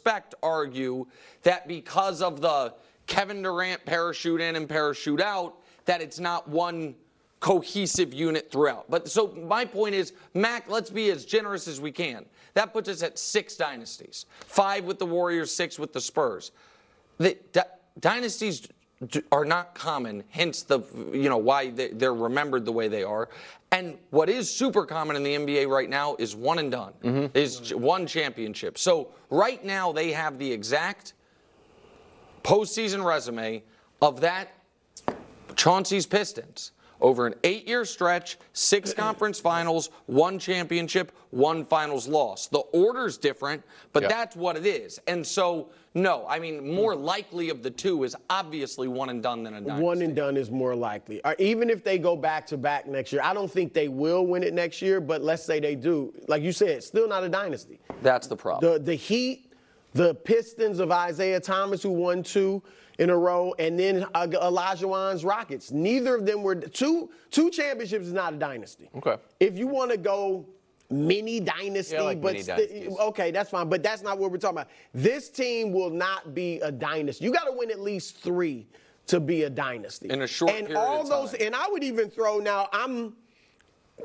respect, argue that because of the Kevin Durant parachute in and parachute out, that it's not one cohesive unit throughout. But so my point is, Mac, let's be as generous as we can. That puts us at 6 dynasties. 5 with the Warriors, 6 with the Spurs. The dynasties are not common, hence why they're remembered the way they are. And what is super common in the NBA right now is one and done, is one championship. So right now they have the exact postseason resume of that Chauncey's Pistons. Over an 8-year stretch, 6 conference finals, 1 championship, 1 finals loss. The order's different, but that's what it is. And so, no, I mean, more likely of the two is obviously one and done than a dynasty. One and done is more likely. Even if they go back-to-back next year, I don't think they will win it next year, but let's say they do. Like you said, still not a dynasty. That's the problem. The Heat, the Pistons of Isaiah Thomas, who won 2 in a row, and then Olajuwon's Rockets. Neither of them were two championships is not a dynasty. Okay. If you want to go mini dynasty, okay, that's fine. But that's not what we're talking about. This team will not be a dynasty. You got to win at least 3 to be a dynasty. In a short period of time. And I would even throw now.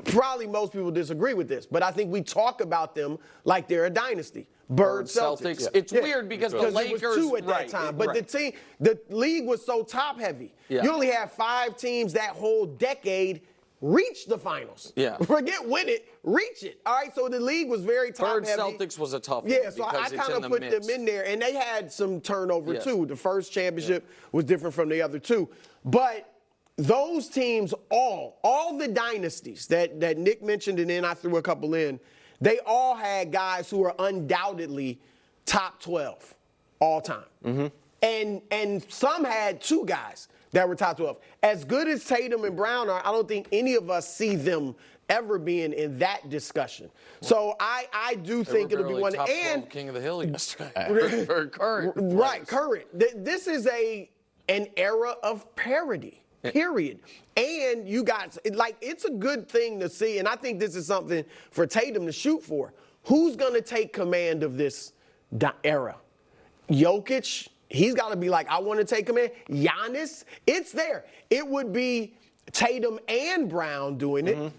Probably most people disagree with this, but I think we talk about them like they're a dynasty. Birds, Celtics. Yeah. It's weird because the Lakers it was 2 at that time, but the league was so top heavy. Yeah. You only had 5 teams that whole decade reach the finals. Yeah. Forget win it, reach it. All right, so the league was very top Birds, heavy. Celtics was a tough one. Yeah, so I kind of put them in there, and they had some turnover too. The first championship was different from the other 2, but those teams, all the dynasties that Nick mentioned, and then I threw a couple in, they all had guys who are undoubtedly top 12 all time. Mm-hmm. And some had 2 guys that were top 12. As good as Tatum and Brown are, I don't think any of us see them ever being in that discussion. So I do think it'll be one. Top and King of the Hill yesterday. For current. Right, current. This is an era of parity. Period. And you got, it's a good thing to see, and I think this is something for Tatum to shoot for. Who's going to take command of this era? Jokic, he's got to be like, I want to take command. Giannis, it's there. It would be Tatum and Brown doing it,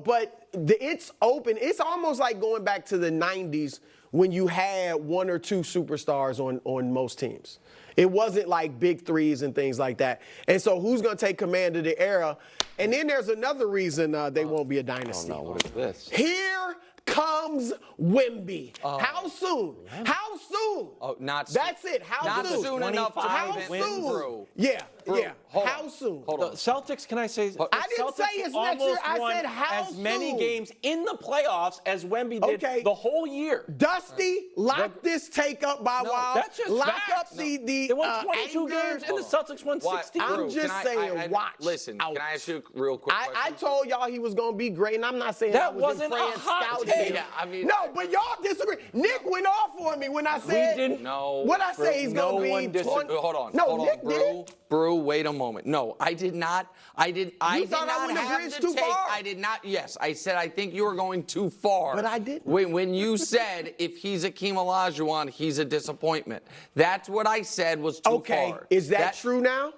but it's open. It's almost like going back to the 90s when you had 1 or 2 superstars on most teams. It wasn't like big threes and things like that. And so who's going to take command of the era? And then there's another reason they won't be a dynasty. Oh, no, what is this? Here comes Wemby. How soon? How soon? Oh, not soon. That's it. How not soon? soon enough to How win soon? through. Yeah, Brew, yeah. hold How on. soon? Hold on. The Celtics, can I say? I didn't say it's next year. I said how as many soon? games in the playoffs as Wemby did the whole year. Dusty, lock this take up by Wild. That's just lock facts. up the They won 22 anger. games, and the Celtics won 60. I'm just saying, watch. Listen, out. can I ask you a real quick question? I told y'all he was going to be great, and I'm not saying That was in wasn't a France hot scouting take. him. Yeah, I mean, no, but y'all disagree. Nick went off on me when I said. didn't. No. What I say he's going to be. Hold on. No, hold Nick on, did. Brew, wait a moment. No, I did not. I did thought I not went to have bridge the too take. far? I did not. Yes, I said I think you were going too far. But I didn't. When you said if he's Akeem Olajuwon, he's a disappointment. That's what I said was too far. Okay, is that true now?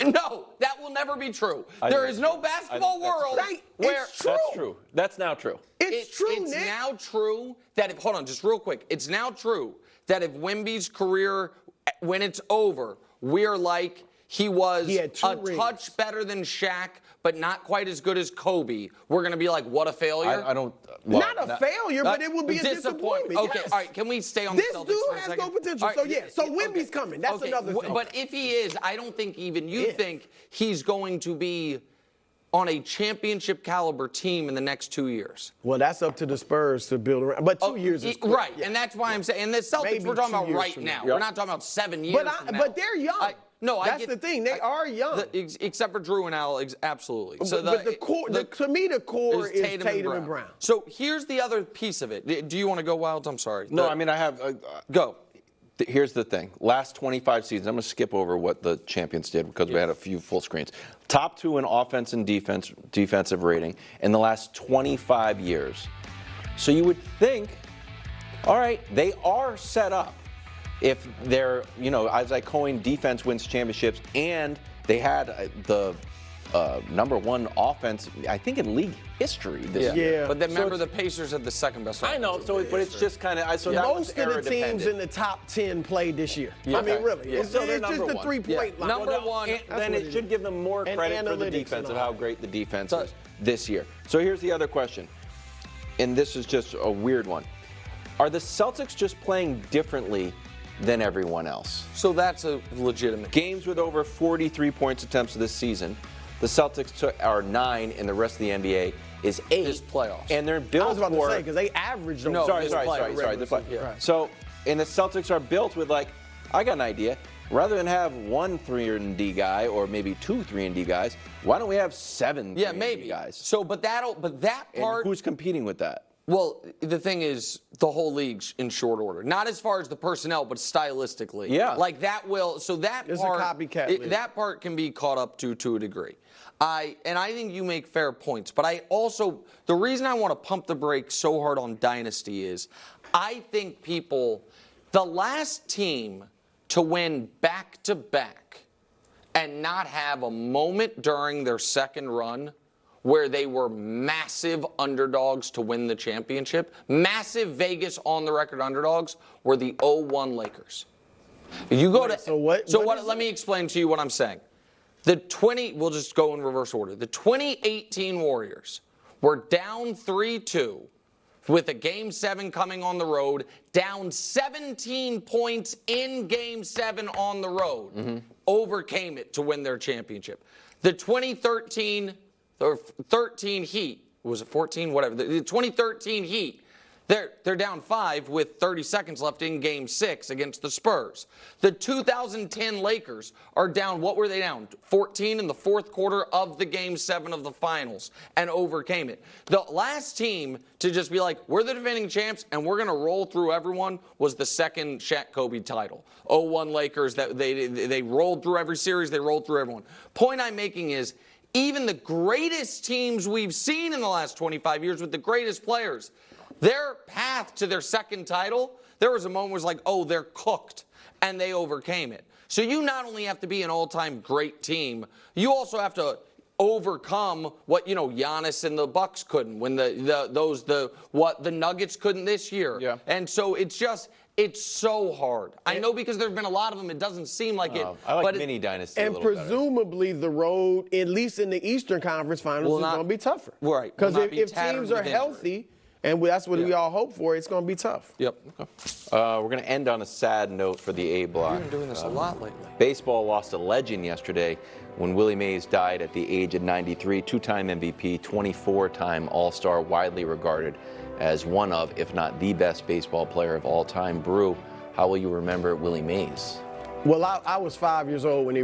No, that will never be true. There is no basketball world where it's true. That's true. That's now true. It's true, It's Nick. now true that if, hold on, just real quick. It's now true that if Wemby's career, when it's over, we're like he had a touch better than Shaq, but not quite as good as Kobe. We're going to be like, what a failure. I don't. Not a failure, but it would be a disappointment. Okay, yes. all right. Can we stay on this the Celtics dude for a has second? no potential. All So right, so Wemby's coming. That's another thing. But if he is, I don't think even you think he's going to be on a championship caliber team in the next 2 years. Well, that's up to the Spurs to build around. But 2 years is quick. Right, and that's why I'm saying. And the Celtics Maybe we're talking 2 about years right from now. now. We're not talking about 7 years from now. But they're young. That's get the thing. They are young. Except for Drew and Al, absolutely. So but the core, to me, the core is Tatum and Brown. So here's the other piece of it. Do you want to go, Wild? I'm sorry. No, I mean, I have. Go. Here's the thing. Last 25 seasons, I'm going to skip over what the champions did because we had a few full screens. Top 2 in offense and defensive rating in the last 25 years. So you would think, all right, they are set up if they're, as I coined, defense wins championships, and they had the number one offense, I think, in league history this year. Yeah. But then remember, the Pacers had the second best offense. I know, but it's just kind of Most of the teams in the top 10 played this year. I mean, really. Yeah. It's, So they're it's just number the one. three-point line. Number one. Then it should give them more credit for the analytics defense and of all how great the defense is this year. So here's the other question, and this is just a weird one. Are the Celtics just playing differently than everyone else? So that's a legitimate. Games with over 43 points attempts this season. The Celtics are 9, and the rest of the NBA is 8. This playoffs. And they're built I was about for. to say, because they averaged them. No, sorry. this play. So, and the Celtics are built with, like, I got an idea. Rather than have one 3-and-D guy or maybe 2 3-and-D guys, why don't we have 7 Yeah, 3-and-D maybe. guys? So, but that And part. who's competing with that? Well, the thing is, the whole league's in short order. Not as far as the personnel, but stylistically. Yeah. Like that will. So that It's part. a copycat league. That part can be caught up to a degree. I think you make fair points, but I also, the reason I want to pump the brakes so hard on Dynasty is I think the last team to win back-to-back and not have a moment during their second run where they were massive underdogs to win the championship, massive Vegas on-the-record underdogs, were the 0-1 Lakers. You go to. So what? Let me explain to you what I'm saying. We'll just go in reverse order. The 2018 Warriors were down 3-2 with a Game 7 coming on the road, down 17 points in Game 7 on the road, overcame it to win their championship. The 2013 Heat, was it 14? Whatever. The 2013 Heat, they're down 5 with 30 seconds left in Game 6 against the Spurs. The 2010 Lakers are down, what were they down? 14 in the fourth quarter of the Game 7 of the finals and overcame it. The last team to just be like, we're the defending champs and we're going to roll through everyone was the second Shaq Kobe title. 0-1 Lakers, that they rolled through every series, they rolled through everyone. Point I'm making is, even the greatest teams we've seen in the last 25 years with the greatest players, their path to their second title, there was a moment where it was like, oh, they're cooked, and they overcame it. So you not only have to be an all-time great team, you also have to overcome what, Giannis and the Bucks couldn't, when the Nuggets couldn't this year. Yeah. And so it's so hard. I know because there have been a lot of them, it doesn't seem like it. I like but mini dynasty. And presumably the road, at least in the Eastern Conference Finals, is going to be tougher. Right. Because Will not be if tattered teams are with injury. healthy, and that's what we all hope for, it's going to be tough. Yep. We're going to end on a sad note for the A block. We've been doing this a lot lately. Baseball lost a legend yesterday when Willie Mays died at the age of 93, 2-time MVP, 24-time All-Star, widely regarded as one of, if not the best baseball player of all time. Brew, how will you remember Willie Mays? Well, I was 5 years old when he